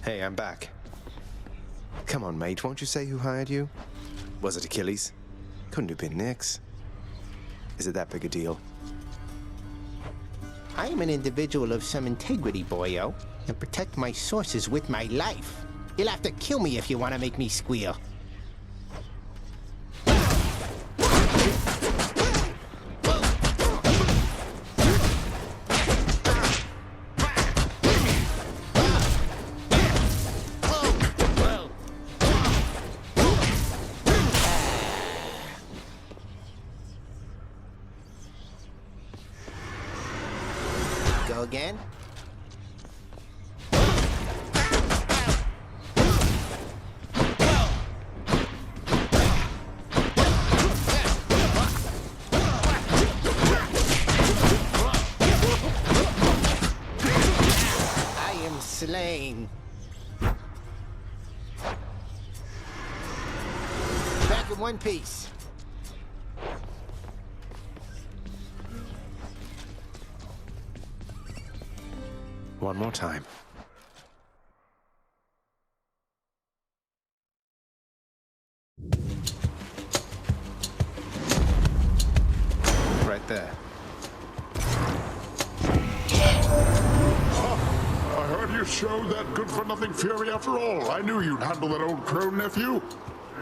Hey, I'm back. Come on, mate, won't you say who hired you? Was it Achilles? Couldn't have been Nyx. Is it that big a deal? I am an individual of some integrity, boyo, and protect my sources with my life. You'll have to kill me if you want to make me squeal. Go again? I am slain. Back in one piece. One more time. Right there. I heard you showed that good-for-nothing fury after all. I knew you'd handle that old crone nephew.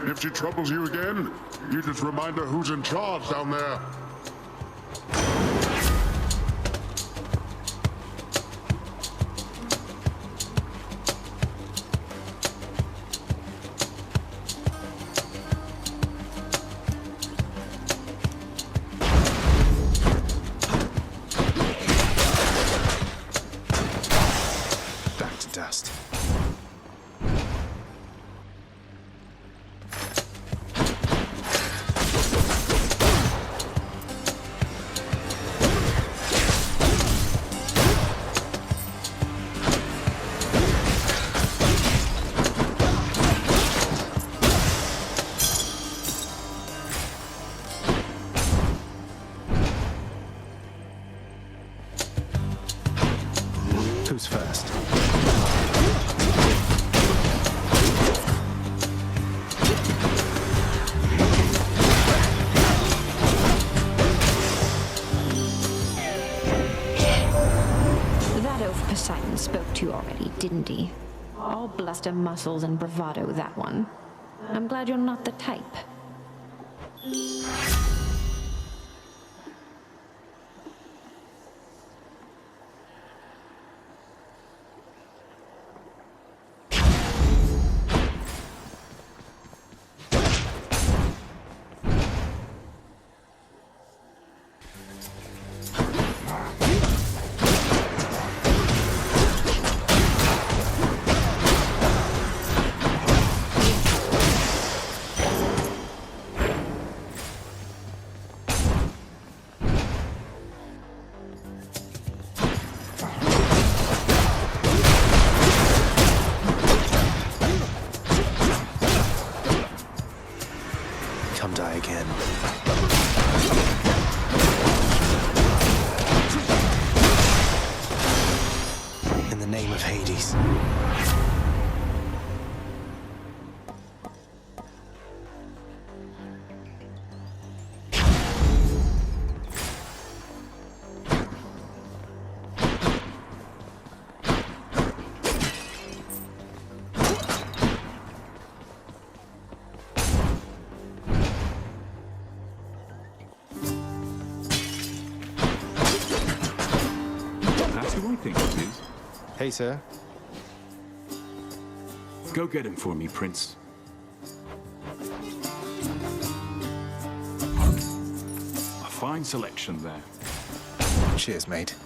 If she troubles you again, you just remind her who's in charge down there. Back to dust. Who's first? That oaf Poseidon spoke to you already, didn't he? All bluster, muscles, and bravado, that one. I'm glad you're not the type. Come die again. In the name of Hades. That's who I think it is. Hey, sir. Go get him for me, Prince. A fine selection there. Cheers, mate.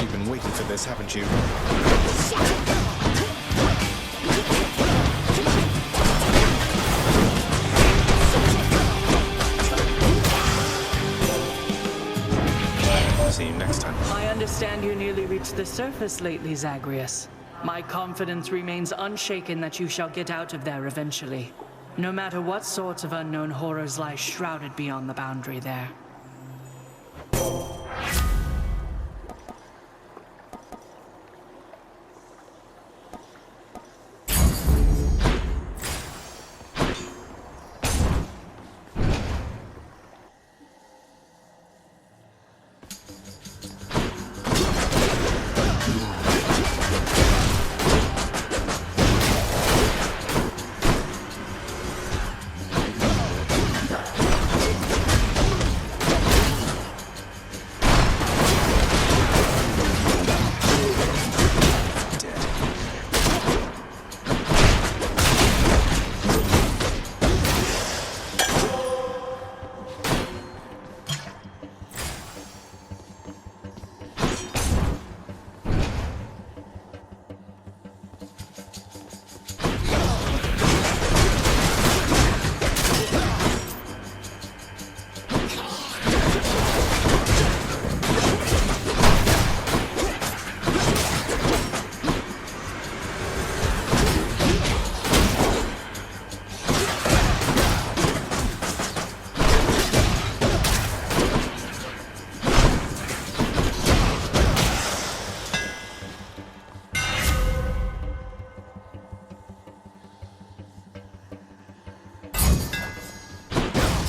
You've been waiting for this, haven't you? See you next time. I understand you nearly reached the surface lately, Zagreus. My confidence remains unshaken that you shall get out of there eventually. No matter what sorts of unknown horrors lie shrouded beyond the boundary there.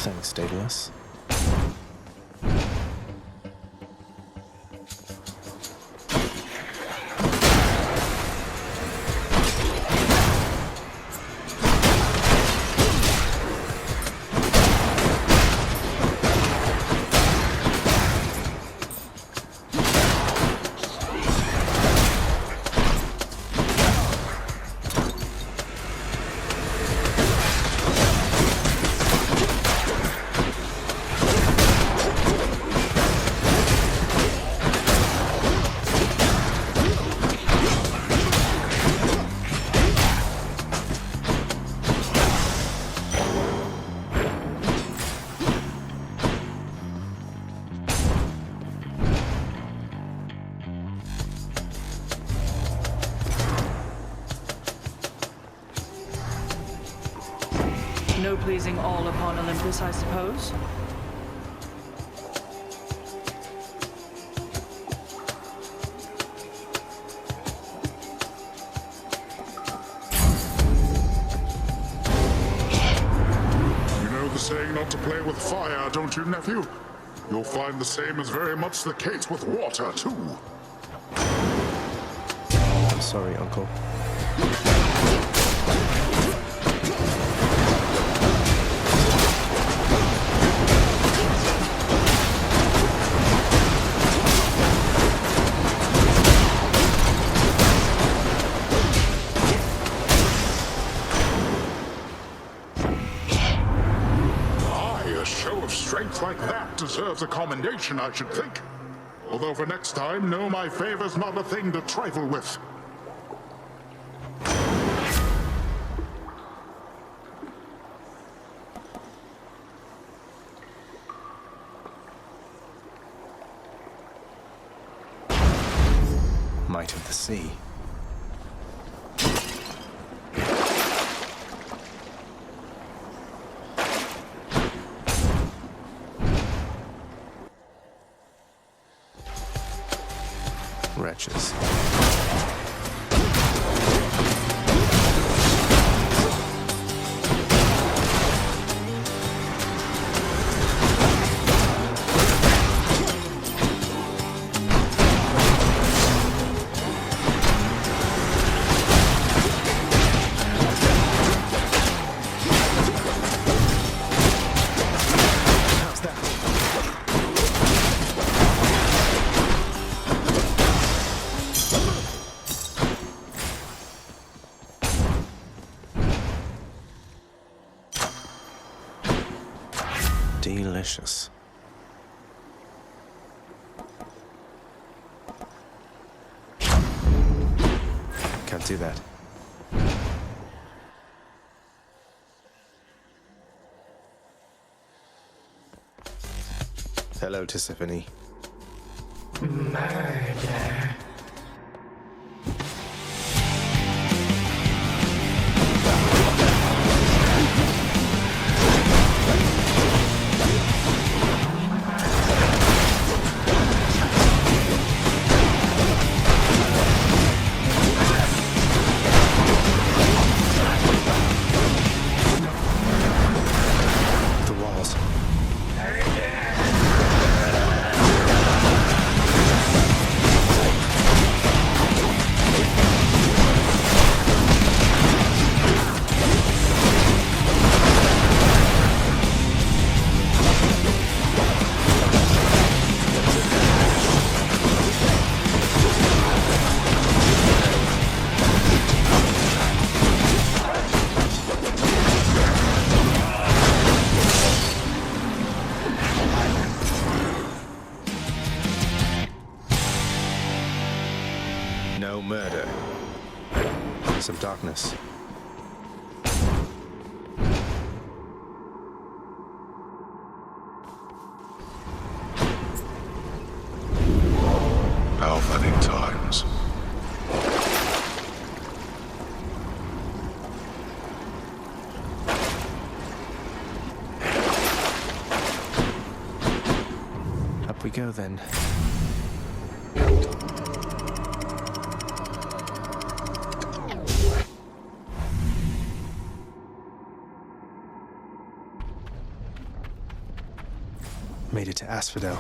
Thanks, Daedalus. No pleasing all upon Olympus, I suppose? You know the saying not to play with fire, don't you, nephew? You'll find the same is very much the case with water, too. I'm sorry, Uncle. Strength like that deserves a commendation, I should think. Although for next time, know my favor's not a thing to trifle with. Might of the sea. Wretches. Delicious. Can't do that. Hello, Tisiphone. Murder. No murder. Some darkness. How many times? Up we go then. Made it to Asphodel.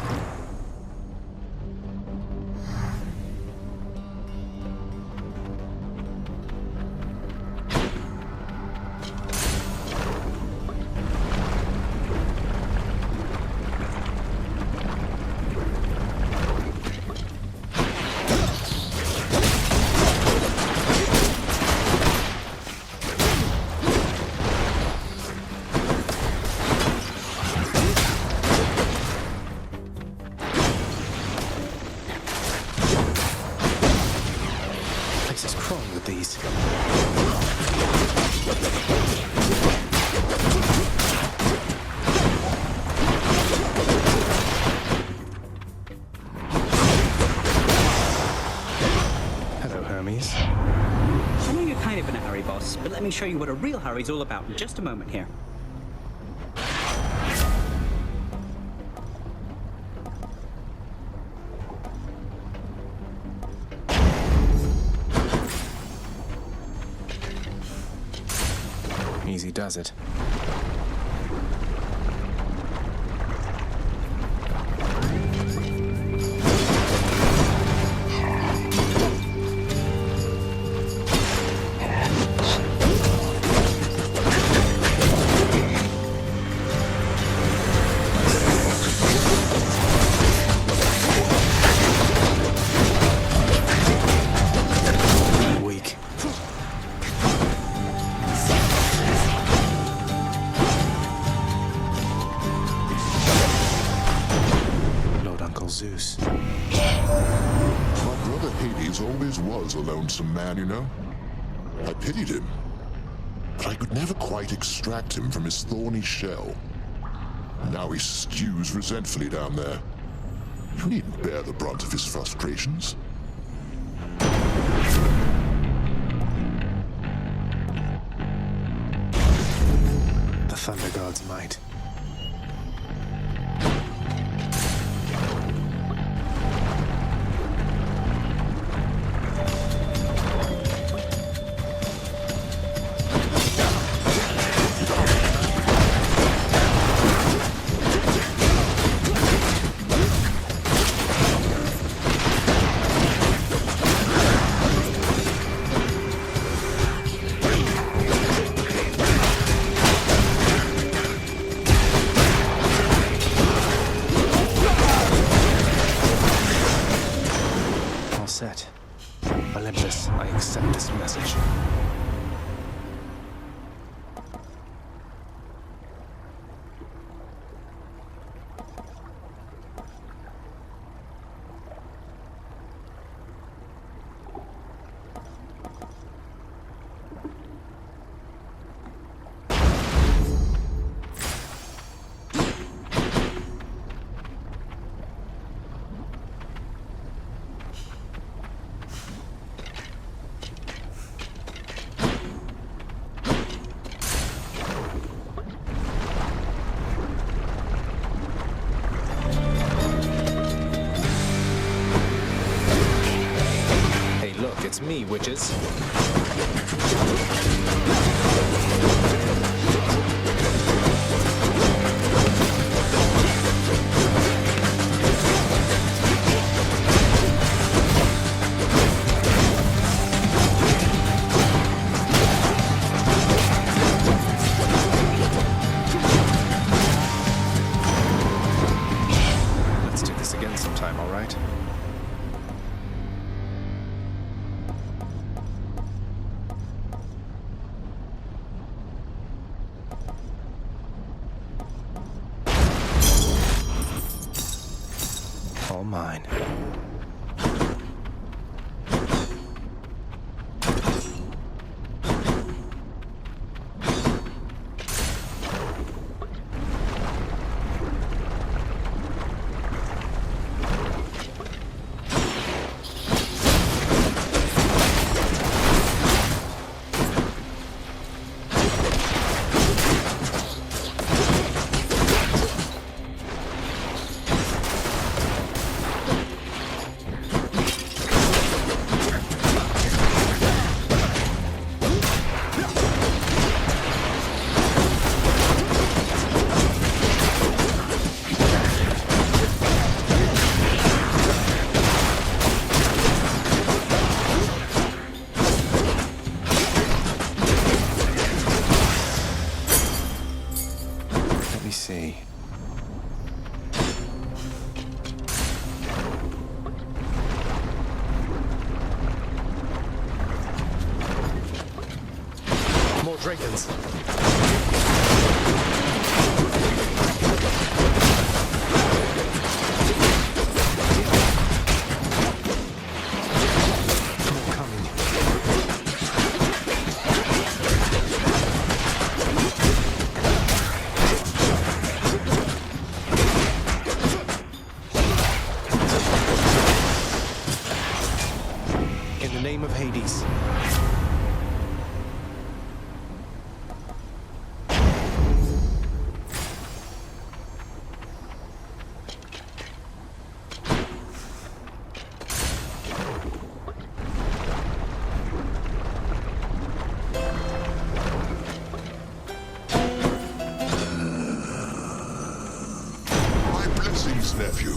These. Hello, Hermes. I know you're kind of in a hurry, boss, but let me show you what a real hurry's all about in just a moment here. Easy does it. Weak. Zeus. My brother Hades always was a lonesome man, you know. I pitied him, but I could never quite extract him from his thorny shell. Now he stews resentfully down there. You needn't bear the brunt of his frustrations. The Thunder God's might. Set. Olympus, I accept this message. It's me, witches. Let's do this again sometime, all right? All mine. Dragons. In the name of Hades. My blessings, nephew.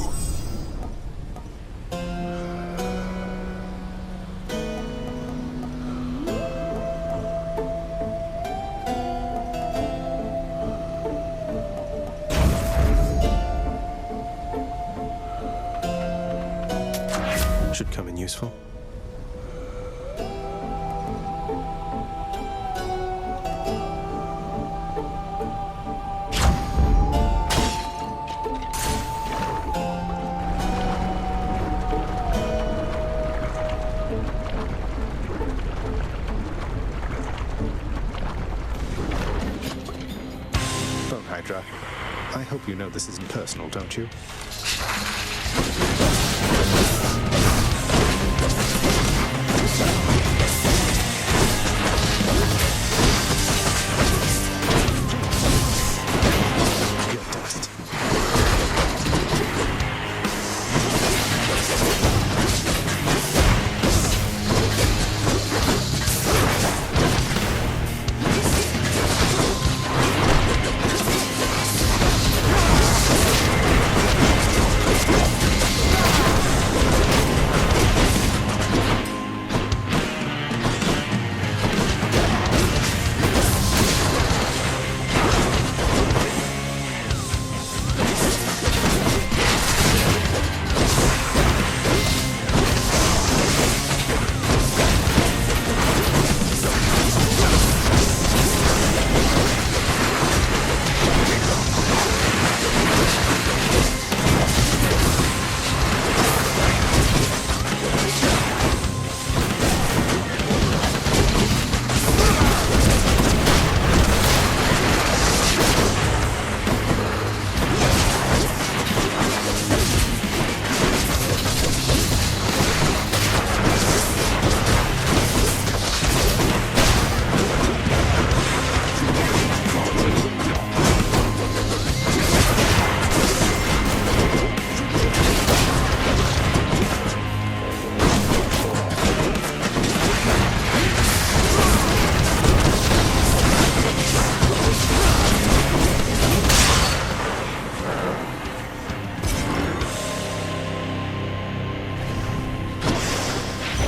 Should come in useful. Bone Hydra, I hope you know this isn't personal, don't you? You're dust.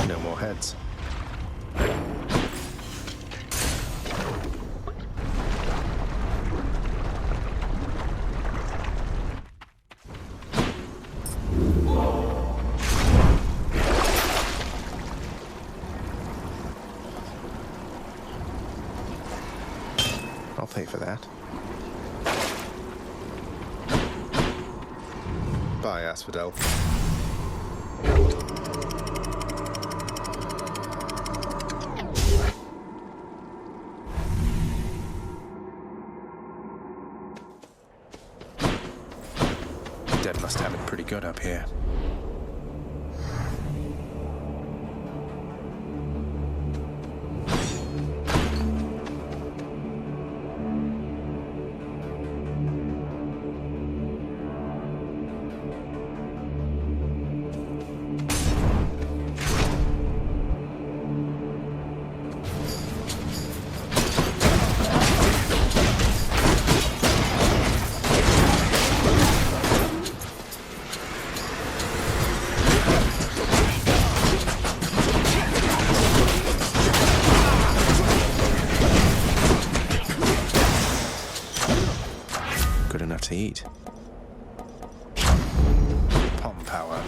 No more heads. I'll pay for that. Bye, Asphodel. Dead must have it pretty good up here. Good enough to eat. Palm power.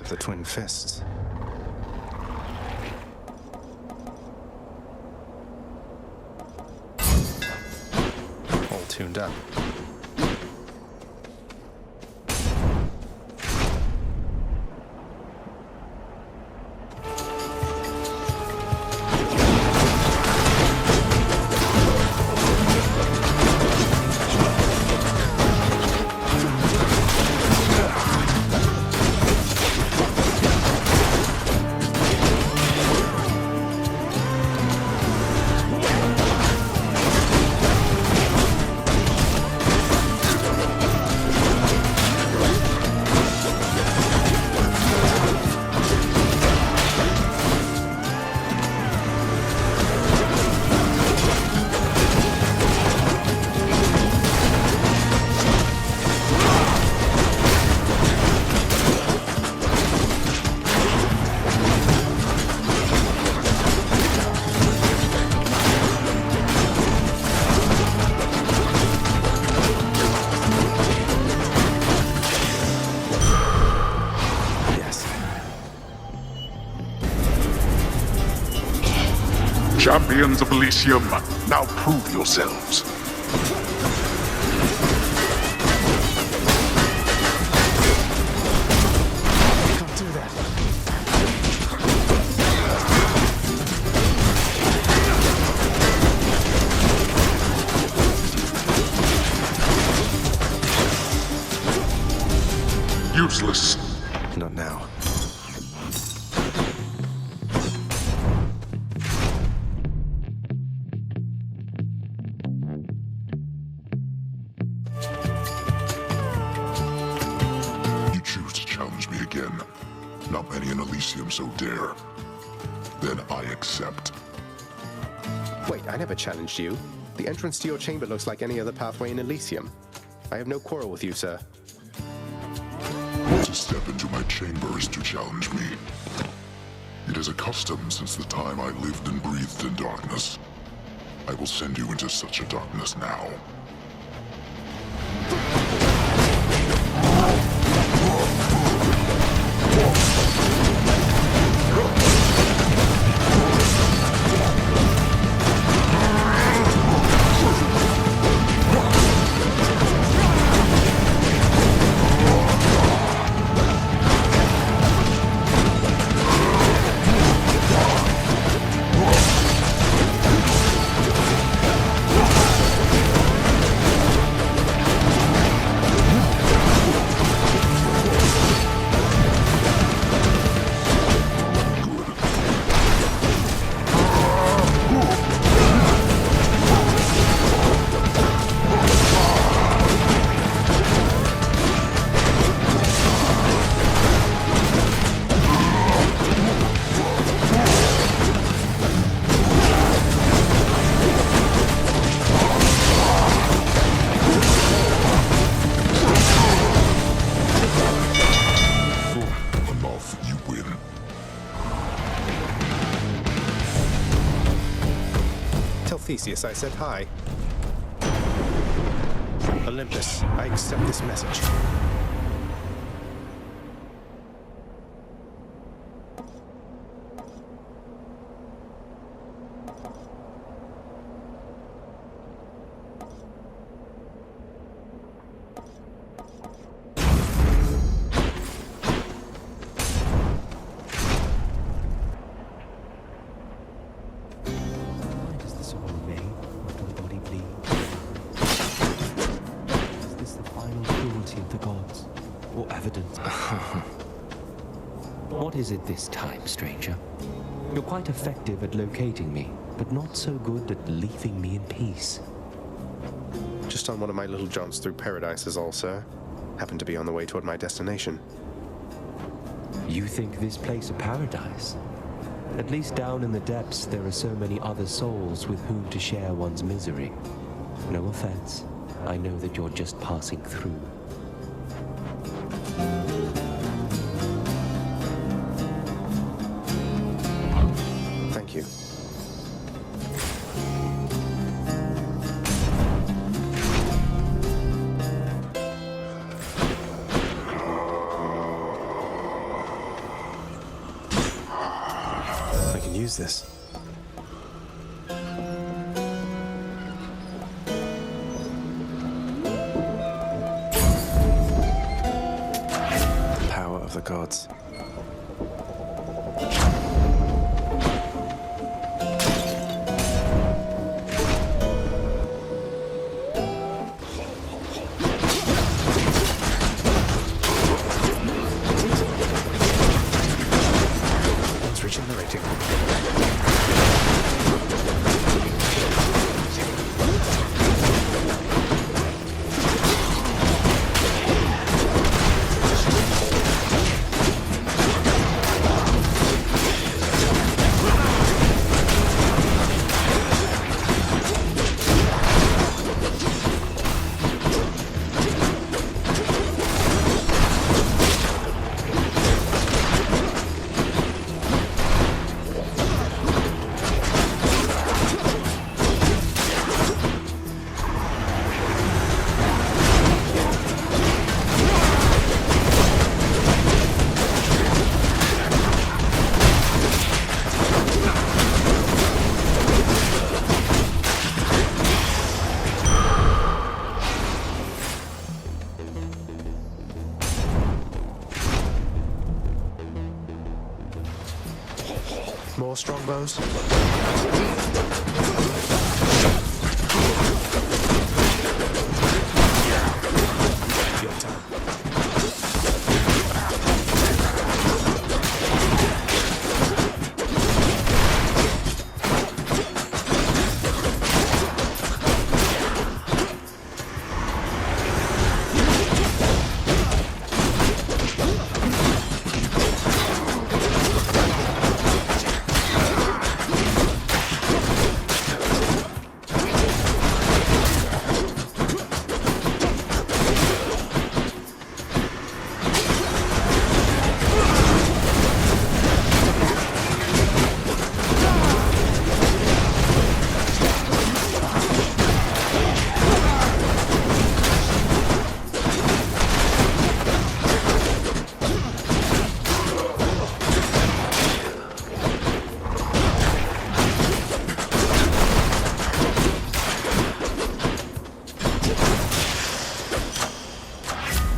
The twin fists. All tuned up. Champions of Elysium, now prove yourselves. Can't do that. Useless. Not now. Not many in Elysium so dare. Then I accept. Wait, I never challenged you. The entrance to your chamber looks like any other pathway in Elysium. I have no quarrel with you, sir. To step into my chamber is to challenge me. It is a custom since the time I lived and breathed in darkness. I will send you into such a darkness now. Theseus, I said hi. Olympus, I accept this message. What is it this time, stranger? You're quite effective at locating me, but not so good at leaving me in peace. Just on one of my little jaunts through paradise is all, sir. Happened to be on the way toward my destination. You think this place a paradise? At least down in the depths there are so many other souls with whom to share one's misery. No offense. I know that you're just passing through. Thank you. use this. The power of the gods. It's regenerating. More strongbows? Your turn.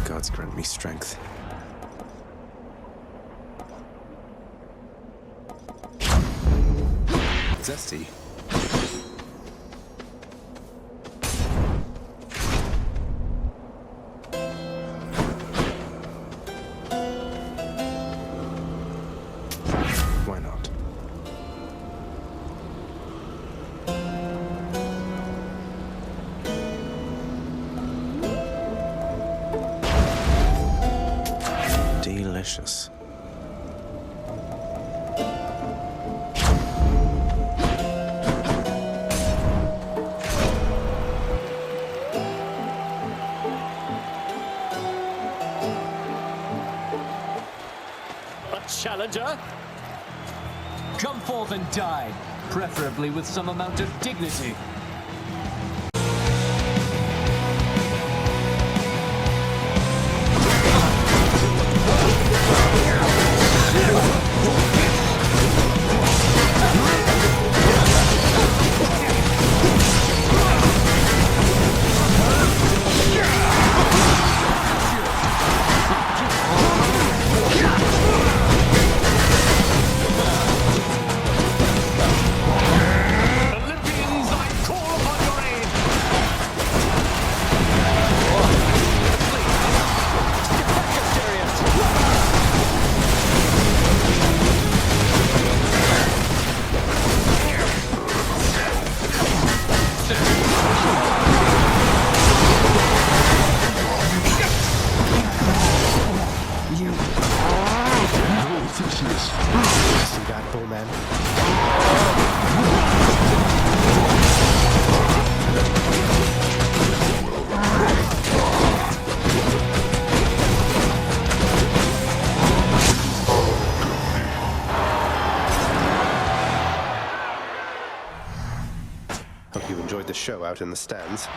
Gods grant me strength. Zesty. Why not? Delicious. Challenger? Come forth and die, preferably with some amount of dignity. See that, bullman? Hope you enjoyed the show out in the stands.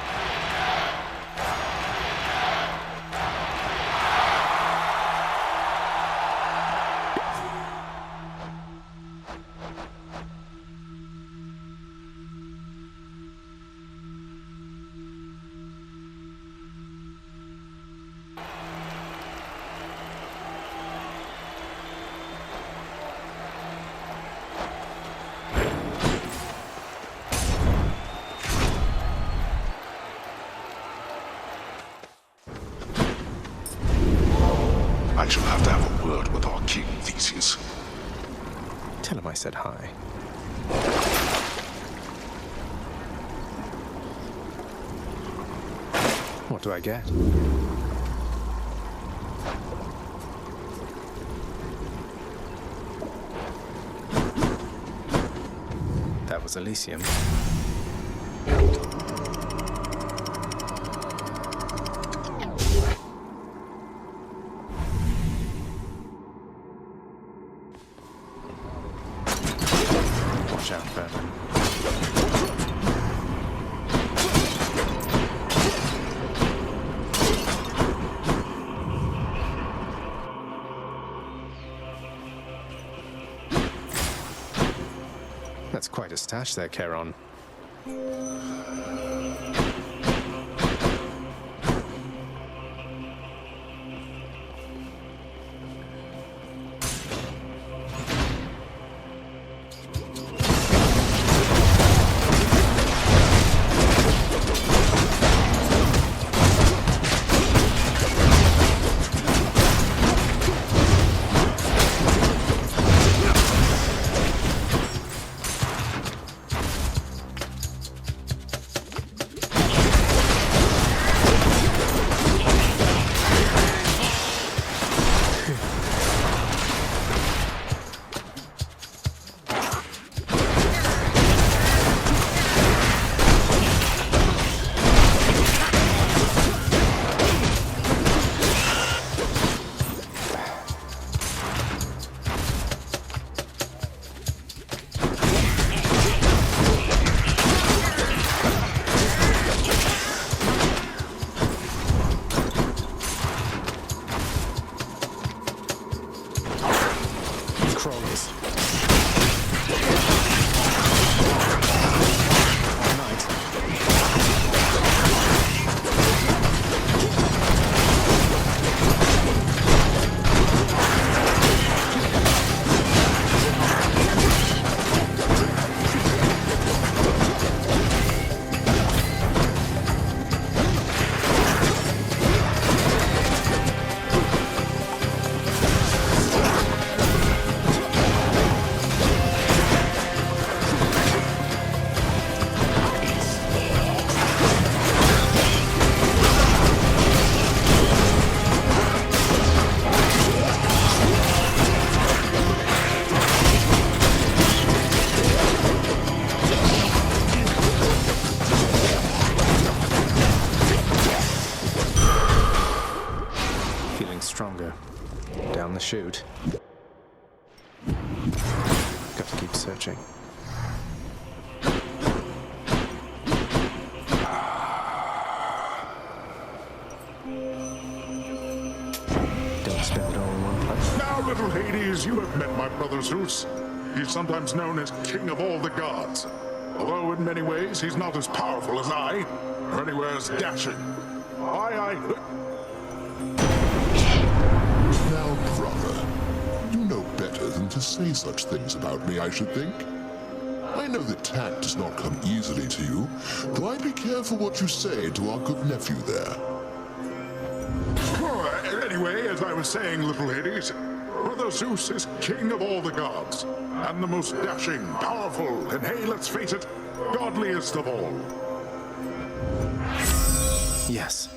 shall have to have a word with our king, Theseus. Tell him I said hi. What do I get? That was Elysium. Watch out, Vermin. That's quite a stash there, Charon. Stronger. Down the chute. Got to keep searching. Don't spend it all in one place. Now, little Hades, you have met my brother Zeus. He's sometimes known as King of all the gods. Although in many ways he's not as powerful as I, or anywhere as dashing. Now, brother, you know better than to say such things about me, I should think. I know that tact does not come easily to you, though I'd be careful what you say to our good nephew there. Anyway, as I was saying, little Hades, Brother Zeus is king of all the gods, and the most dashing, powerful, and hey, let's face it, godliest of all. Yes.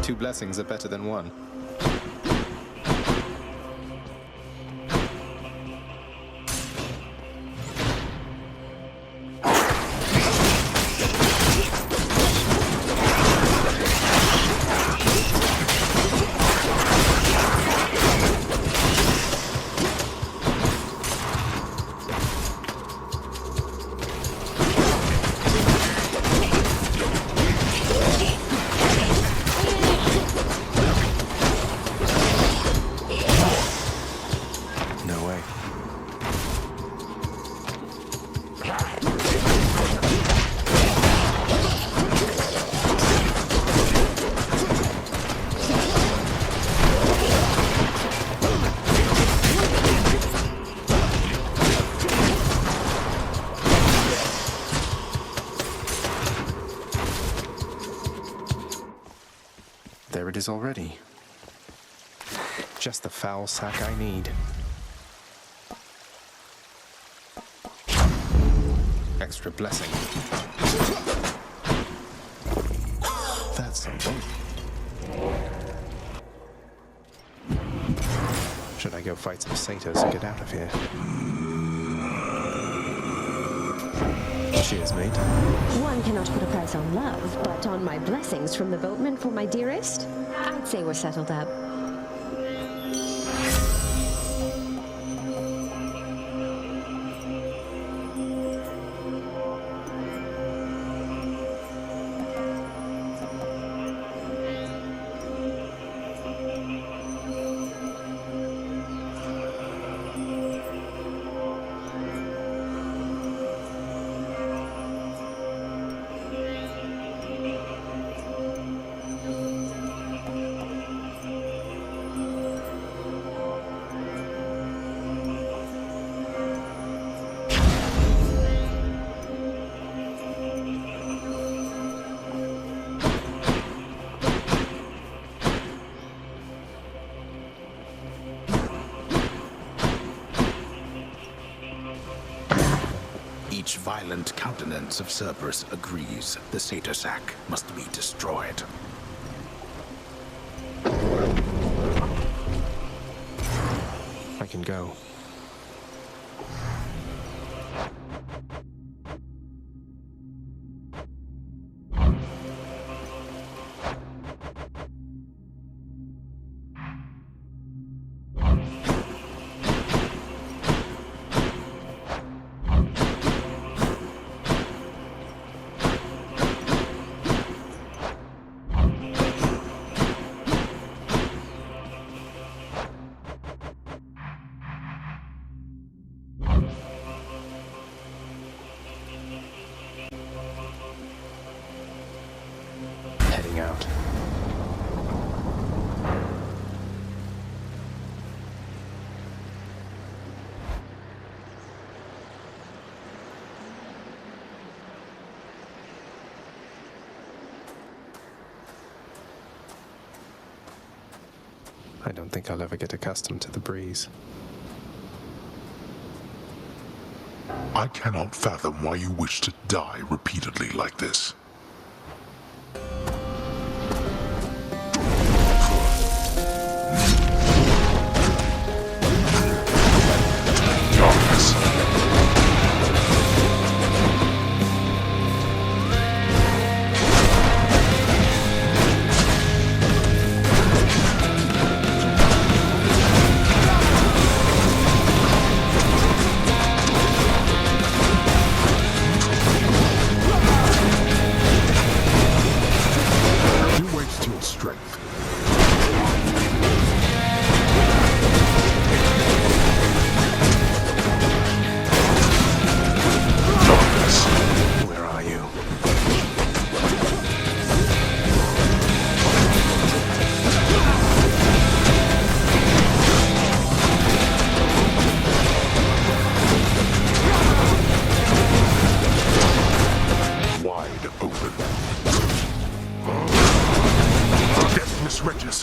Two blessings are better than one. There it is already. Just the foul sack I need. Extra blessing. That's something. Should I go fight some satyrs and get out of here? Cheers, mate. One cannot put a price on love, but on my blessings from the boatman for my dearest, I'd say we're settled up. Each violent countenance of Cerberus agrees the satyr sack must be destroyed. I can go. Heading out. I don't think I'll ever get accustomed to the breeze. I cannot fathom why you wish to die repeatedly like this.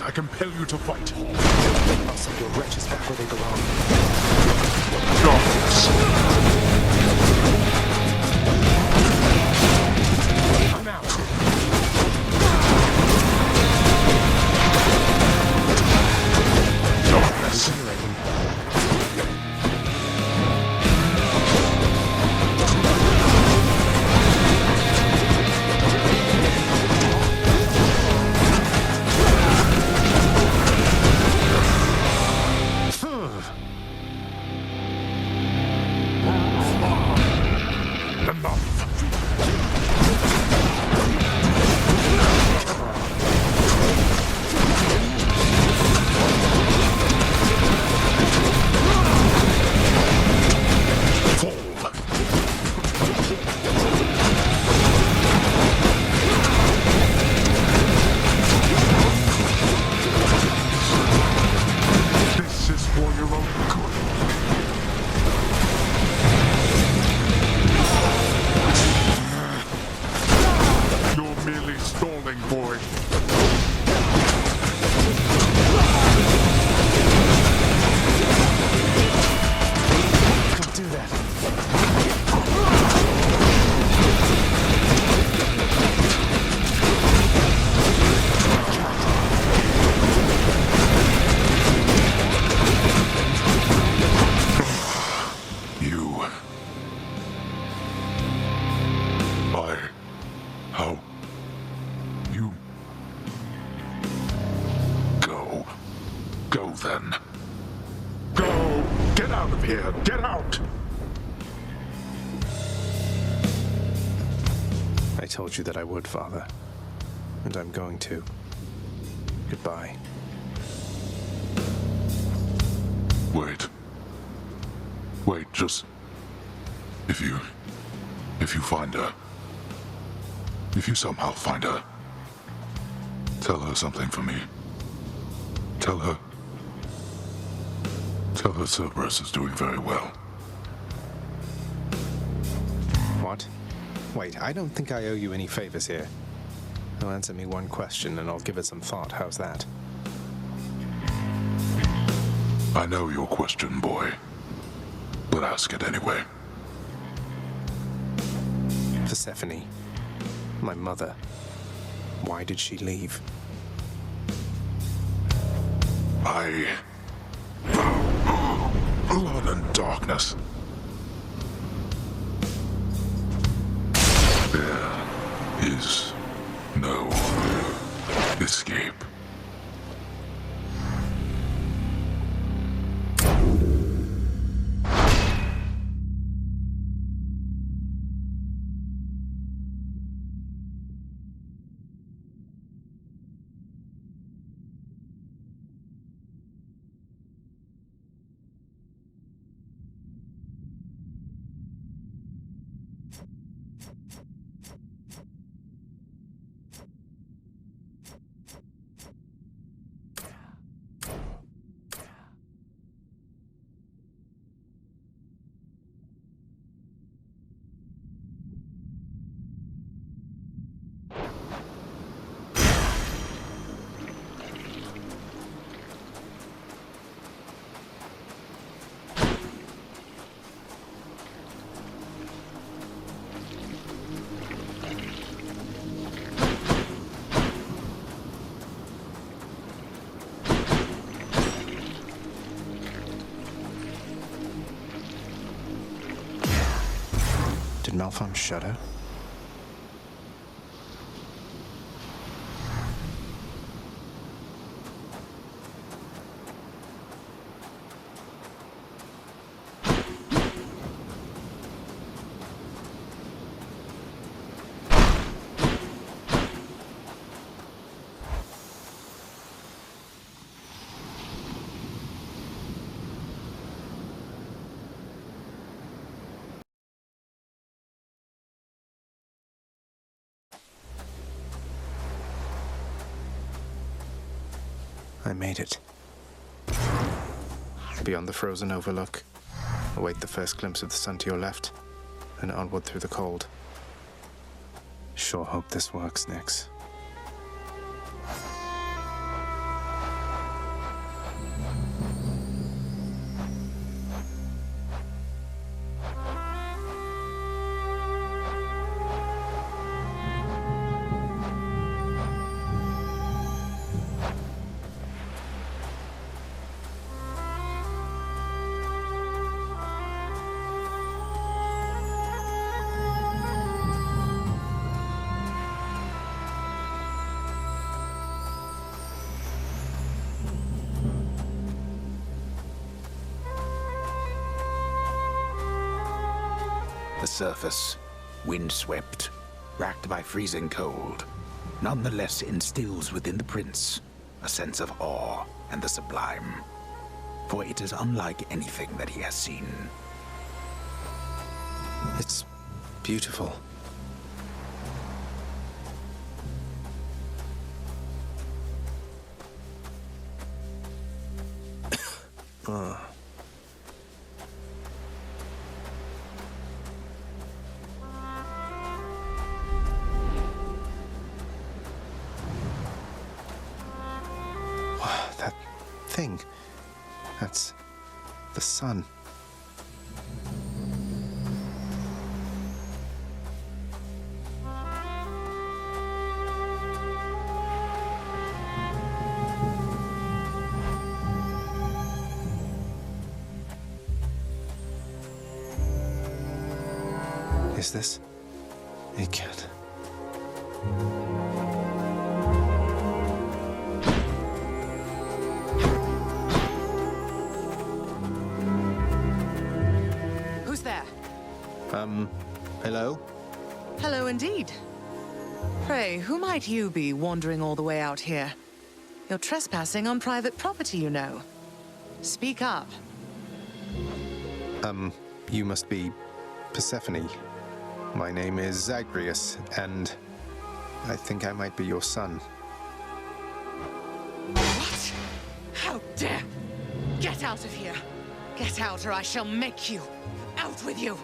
I compel you to fight. I'll send your wretches back where they belong. Darkness. I'm out. Darkness. then. Go! Get out of here! Get out! I told you that I would, Father. And I'm going to. Goodbye. Wait. Wait, just... If you find her... If you somehow find her... Tell her something for me. Tell her Cerberus is doing very well. What? Wait, I don't think I owe you any favors here. You'll answer me one question and I'll give it some thought. How's that? I know your question, boy. But ask it anyway. Persephone. My mother. Why did she leave? Blood and darkness. There is no escape. Did Malpham shudder? I made it. Beyond the frozen overlook, await the first glimpse of the sun to your left, and onward through the cold. Sure hope this works, Nyx. The surface, windswept, racked by freezing cold, nonetheless instills within the prince a sense of awe and the sublime, for it is unlike anything that he has seen. It's beautiful. That thing. That's the sun. Is this? It can't. Hello? Hello indeed. Pray, who might you be wandering all the way out here? You're trespassing on private property, you know. Speak up. You must be Persephone. My name is Zagreus, and I think I might be your son. What? How dare! Get out of here! Get out, or I shall make you! Out with you!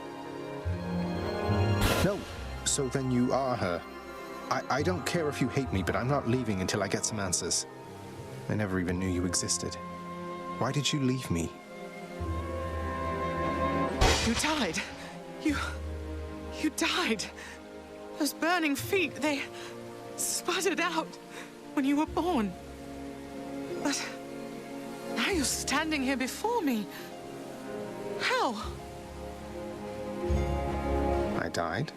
No, so then you are her. I don't care if you hate me, but I'm not leaving until I get some answers. I never even knew you existed. Why did you leave me? You died. You died. Those burning feet, they sputtered out when you were born. But now you're standing here before me. How? I died?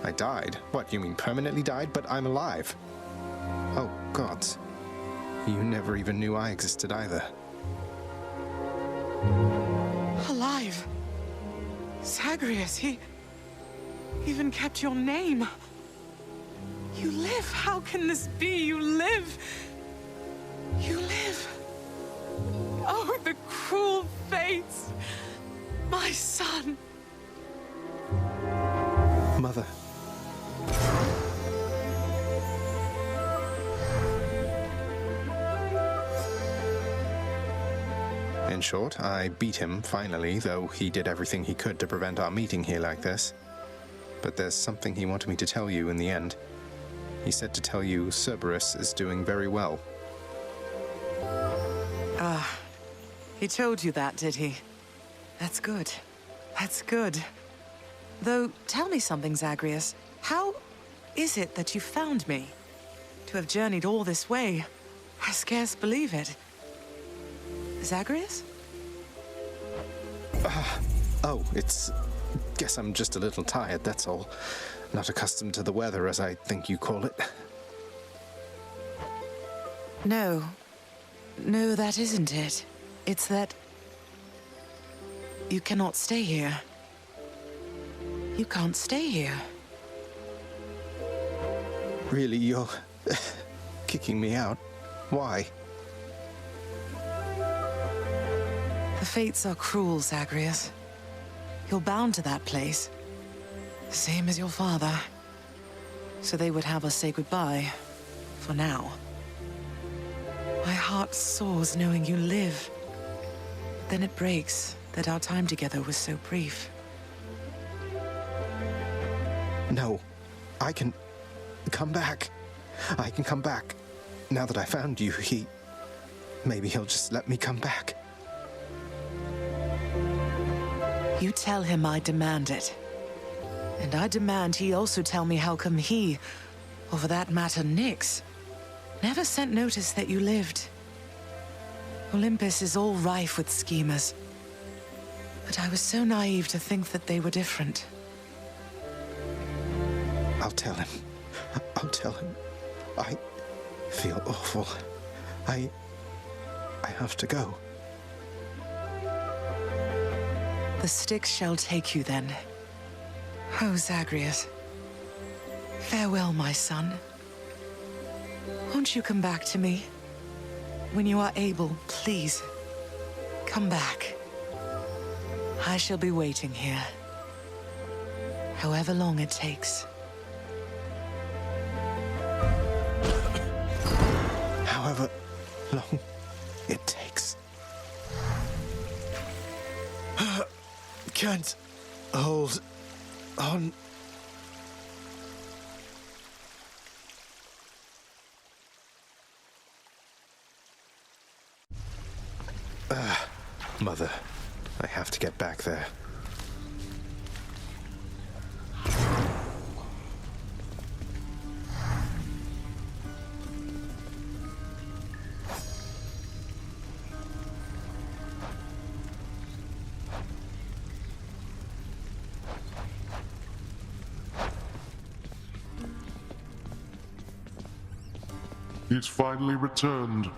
I died? What, you mean permanently died? But I'm alive. Oh, gods. You never even knew I existed either. Alive. Zagreus, he even kept your name. You live. How can this be? You live. You live. Oh, the cruel fates. My son. Mother. In short, I beat him, finally, though he did everything he could to prevent our meeting here like this. But there's something he wanted me to tell you in the end. He said to tell you Cerberus is doing very well. He told you that, did he? That's good. That's good. Though, tell me something, Zagreus. How is it that you found me? To have journeyed all this way, I scarce believe it. Zagreus? Oh, guess I'm just a little tired, that's all. Not accustomed to the weather, as I think you call it. No. No, that isn't it. It's that you cannot stay here. You can't stay here. Really, you're kicking me out? Why? The fates are cruel, Zagreus. You're bound to that place. Same as your father. So they would have us say goodbye. For now. My heart soars knowing you live. Then it breaks that our time together was so brief. No, I can come back. I can come back. Now that I found you, maybe he'll just let me come back. You tell him I demand it. And I demand he also tell me how come he, or for that matter Nyx, never sent notice that you lived. Olympus is all rife with schemers. But I was so naive to think that they were different. I'll tell him. I'll tell him. I feel awful. I have to go. The Styx shall take you then. Oh, Zagreus. Farewell, my son. Won't you come back to me? When you are able, please. Come back. I shall be waiting here. However long it takes. However long it takes. Can't hold on. Mother, I have to get back there. He's finally returned.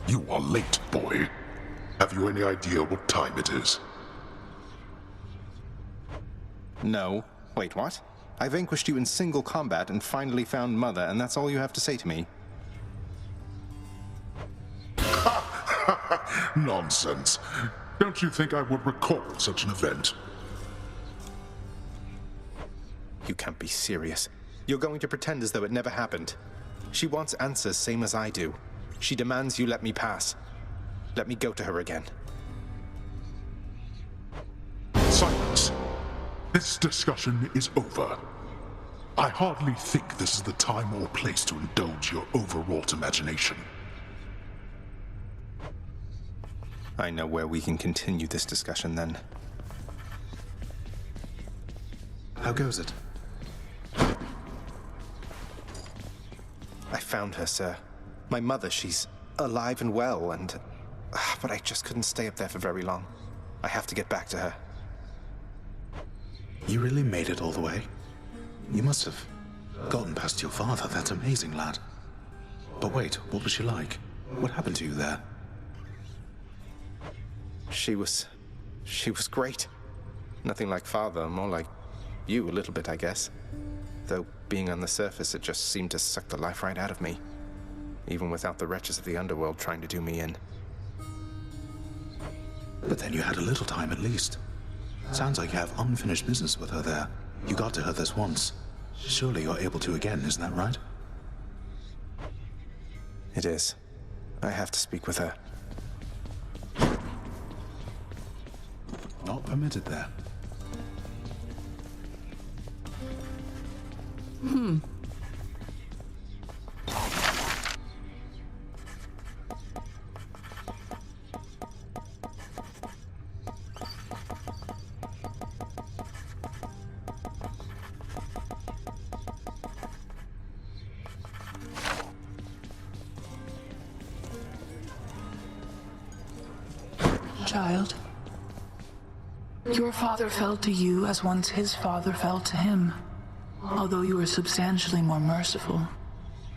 You are late, boy. Have you any idea what time it is? No. Wait, what? I vanquished you in single combat and finally found Mother, and that's all you have to say to me? Nonsense. Don't you think I would recall such an event? You can't be serious. You're going to pretend as though it never happened. She wants answers same as I do. She demands you let me pass. Let me go to her again. Silence. This discussion is over. I hardly think this is the time or place to indulge your overwrought imagination. I know where we can continue this discussion then. How goes it? I found her, sir. My mother, she's alive and well, and... but I just couldn't stay up there for very long. I have to get back to her. You really made it all the way? You must have gotten past your father. That's amazing, lad. But wait, what was she like? What happened to you there? She was great. Nothing like father, more like you a little bit, I guess. Though being on the surface, it just seemed to suck the life right out of me. Even without the wretches of the underworld trying to do me in. But then you had a little time at least. Sounds like you have unfinished business with her there. You got to her this once. Surely you're able to again, isn't that right? It is. I have to speak with her. Not permitted there. Child, your father felt to you as once his father felt to him, although you were substantially more merciful.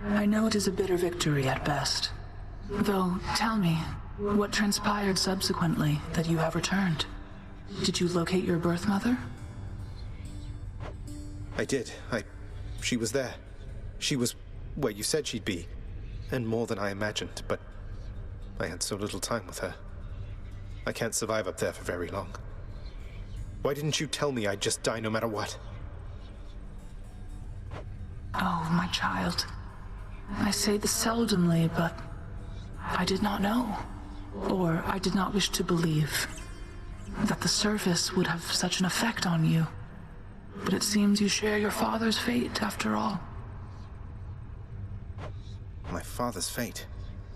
I know it is a bitter victory at best. Though, tell me, what transpired subsequently that you have returned? Did you locate your birth mother? I did. She was there. She was where you said she'd be. And more than I imagined, but I had so little time with her. I can't survive up there for very long. Why didn't you tell me I'd just die no matter what? Oh, my child. I say this seldomly, but I did not know, or I did not wish to believe, that the surface would have such an effect on you. But it seems you share your father's fate, after all. My father's fate?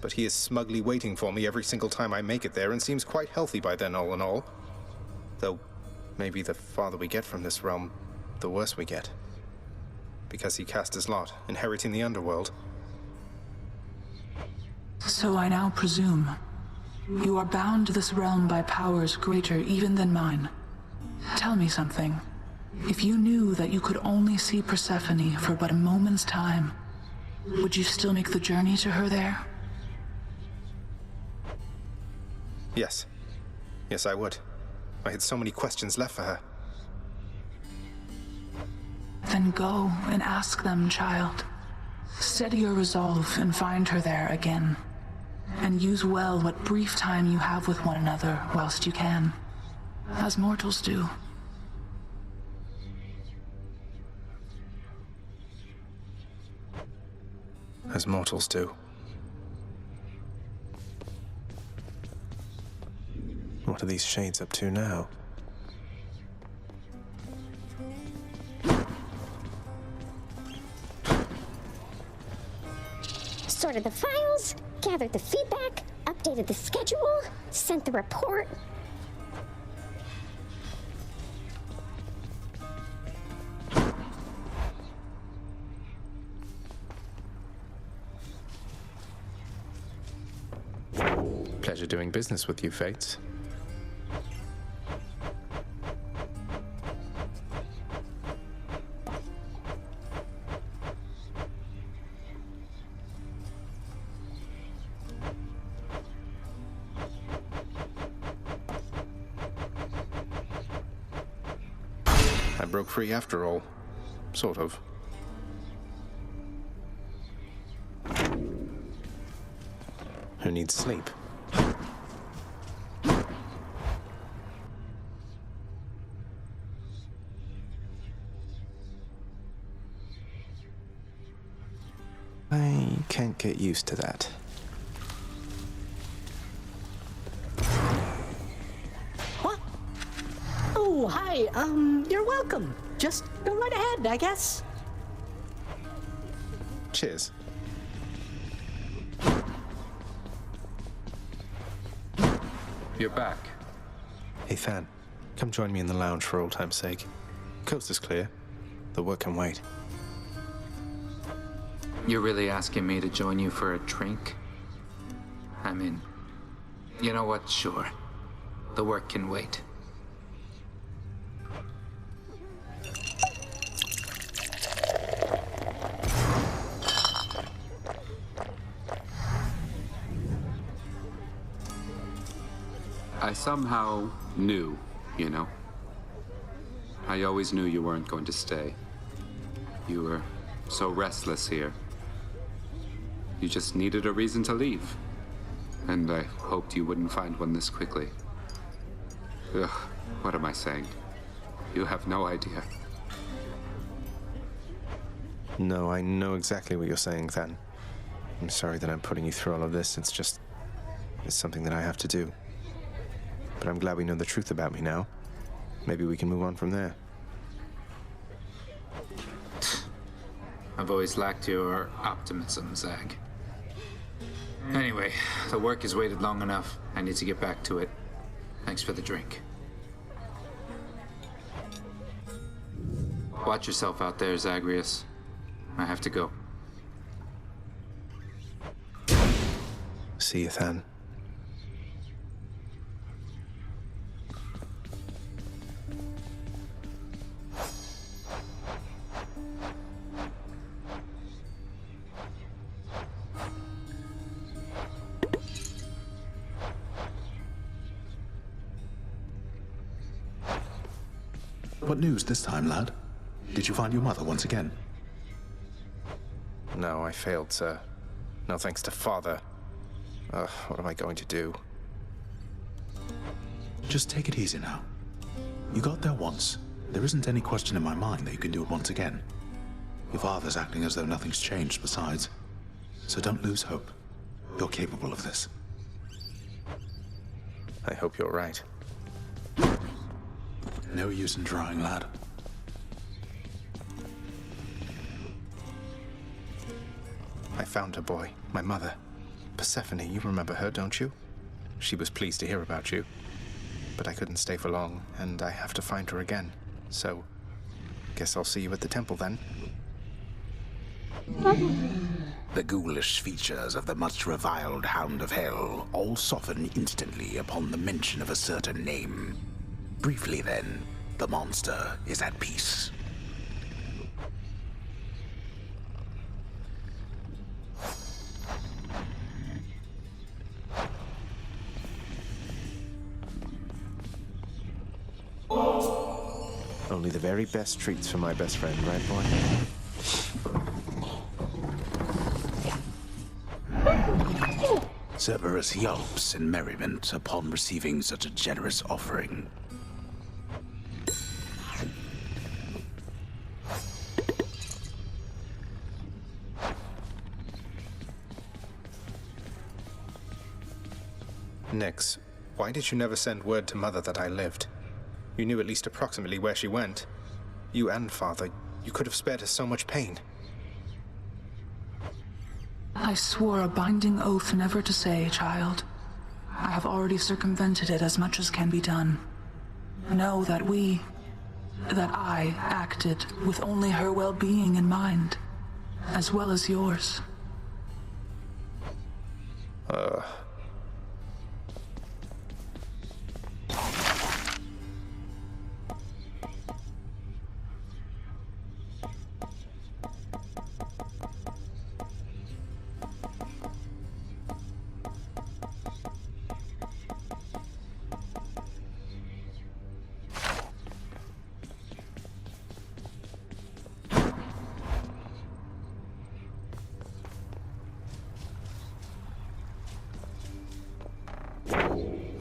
But he is smugly waiting for me every single time I make it there and seems quite healthy by then, all in all. Though, maybe the farther we get from this realm, the worse we get. Because he cast his lot, inheriting the underworld. So I now presume you are bound to this realm by powers greater even than mine. Tell me something. If you knew that you could only see Persephone for but a moment's time, would you still make the journey to her there? Yes. Yes, I would. I had so many questions left for her. Then go and ask them, child. Steady your resolve and find her there again. And use well what brief time you have with one another whilst you can, as mortals do. As mortals do. What are these shades up to now? Sorted the files, gathered the feedback, updated the schedule, sent the report. Pleasure doing business with you, Fates. I broke free after all. Sort of. Who needs sleep? I can't get used to that. What? Oh, hi. You're welcome. Just go right ahead, I guess. Cheers. You're back. Hey, Than. Come join me in the lounge for old time's sake. Coast is clear. The work can wait. You're really asking me to join you for a drink? I mean, you know what? Sure. The work can wait. I somehow knew, you know. I always knew you weren't going to stay. You were so restless here. You just needed a reason to leave. And I hoped you wouldn't find one this quickly. Ugh, what am I saying? You have no idea. No, I know exactly what you're saying, Than. I'm sorry that I'm putting you through all of this. It's something that I have to do. But I'm glad we know the truth about me now. Maybe we can move on from there. I've always lacked your optimism, Zag. Anyway, the work has waited long enough. I need to get back to it. Thanks for the drink. Watch yourself out there, Zagreus. I have to go. See you, Than. What news this time, lad? Did you find your mother once again? No, I failed, sir. No thanks to Father. What am I going to do? Just take it easy now. You got there once. There isn't any question in my mind that you can do it once again. Your father's acting as though nothing's changed besides. So don't lose hope. You're capable of this. I hope you're right. No use in trying, lad. I found her, boy. My mother. Persephone, you remember her, don't you? She was pleased to hear about you. But I couldn't stay for long, and I have to find her again. So, guess I'll see you at the temple then. The ghoulish features of the much reviled Hound of Hell all soften instantly upon the mention of a certain name. Briefly then, the monster is at peace. Only the very best treats for my best friend, right, boy? Cerberus yelps in merriment upon receiving such a generous offering. Nix, why did you never send word to Mother that I lived? You knew at least approximately where she went. You and Father, you could have spared her so much pain. I swore a binding oath never to say, child. I have already circumvented it as much as can be done. Know that I acted with only her well-being in mind, as well as yours.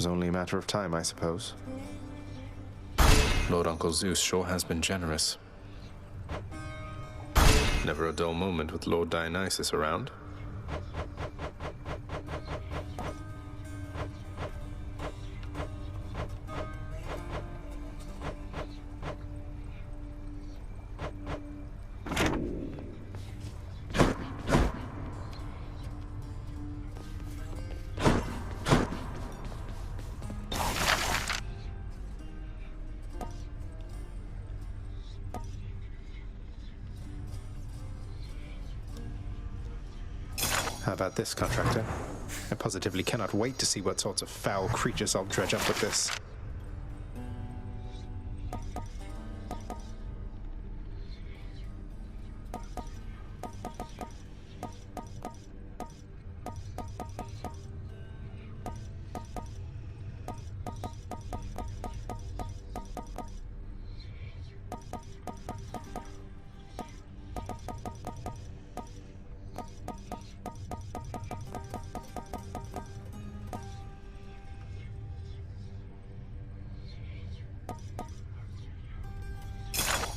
was only a matter of time, I suppose. Lord Uncle Zeus sure has been generous. Never a dull moment with Lord Dionysus around. How about this, contractor? I positively cannot wait to see what sorts of foul creatures I'll dredge up with this.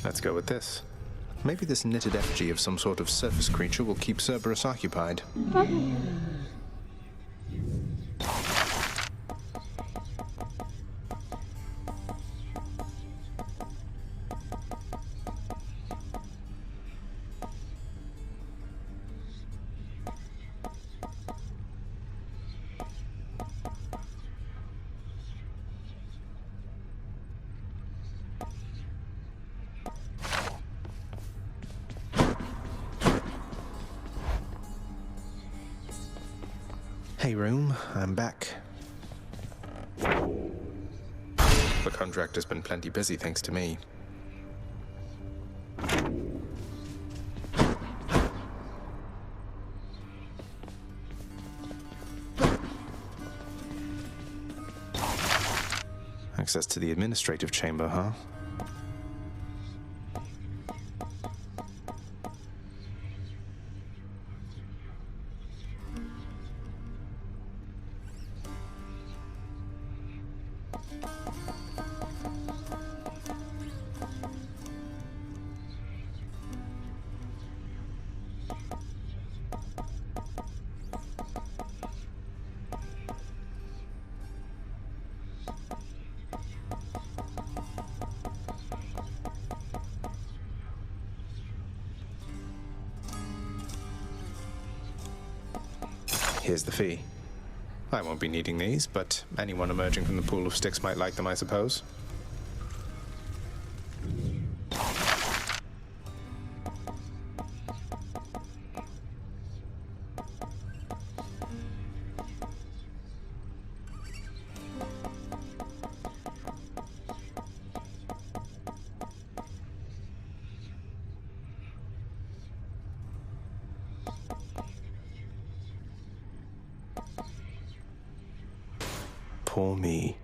Let's go with this. Maybe this knitted effigy of some sort of surface creature will keep Cerberus occupied. Hey, room, I'm back. The contractor's been plenty busy thanks to me. Access to the administrative chamber, huh? Here's the fee. I won't be needing these, but anyone emerging from the pool of sticks might like them, I suppose. Poor me.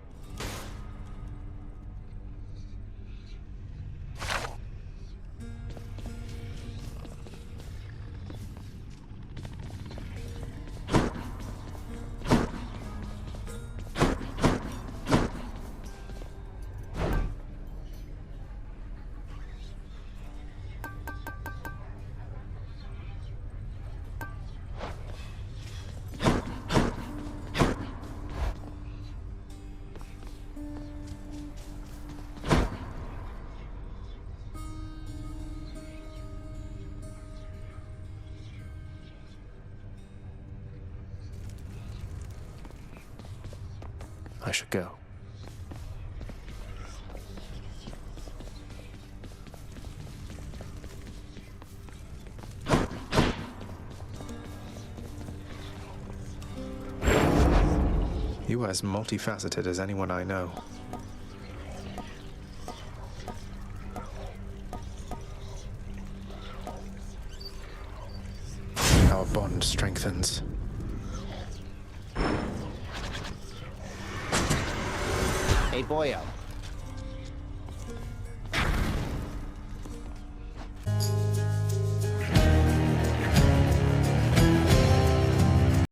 I should go. You are as multifaceted as anyone I know. Our bond strengthens. Hey, boyo.